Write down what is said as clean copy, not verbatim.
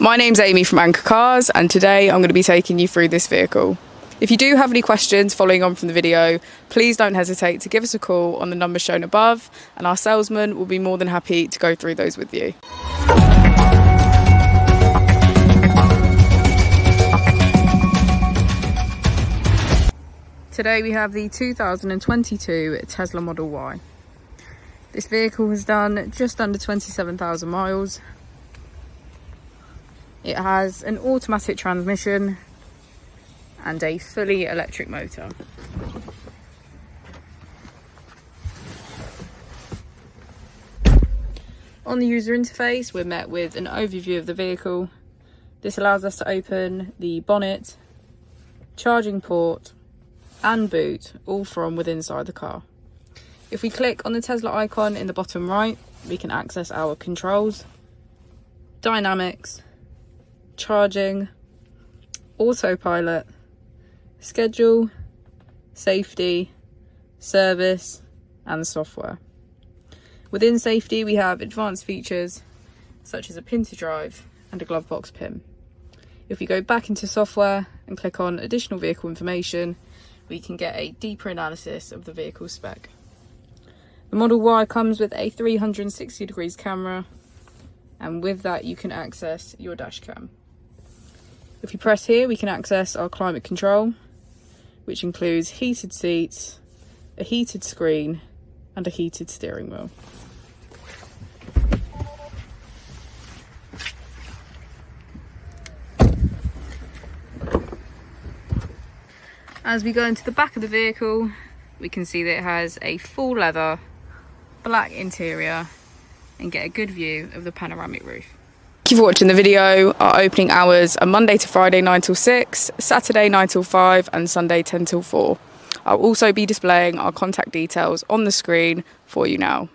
My name's Amy from Anchor Cars, and today I'm going to be taking you through this vehicle. If you do have any questions following on from the video, please don't hesitate to give us a call on the number shown above, and our salesman will be more than happy to go through those with you. Today we have the 2022 Tesla Model Y. This vehicle has done just under 27,000 miles. It has an automatic transmission and a fully electric motor. On the user interface, we're met with an overview of the vehicle. This allows us to open the bonnet, charging port and boot, all from within inside the car. If we click on the Tesla icon in the bottom right, we can access our controls, dynamics, charging, autopilot, schedule, safety, service and software. Within safety we have advanced features such as a pin to drive and a glove box pin. If we go back into software and click on additional vehicle information, we can get a deeper analysis of the vehicle spec. The Model Y comes with a 360 degrees camera, and with that you can access your dash cam. If you press here, we can access our climate control, which includes heated seats, a heated screen and a heated steering wheel. As we go into the back of the vehicle, we can see that it has a full leather, black interior and get a good view of the panoramic roof. Thank you for watching the video. Our opening hours are Monday to Friday 9 till 6, Saturday 9 till 5 and Sunday 10 till 4. I'll also be displaying our contact details on the screen for you now.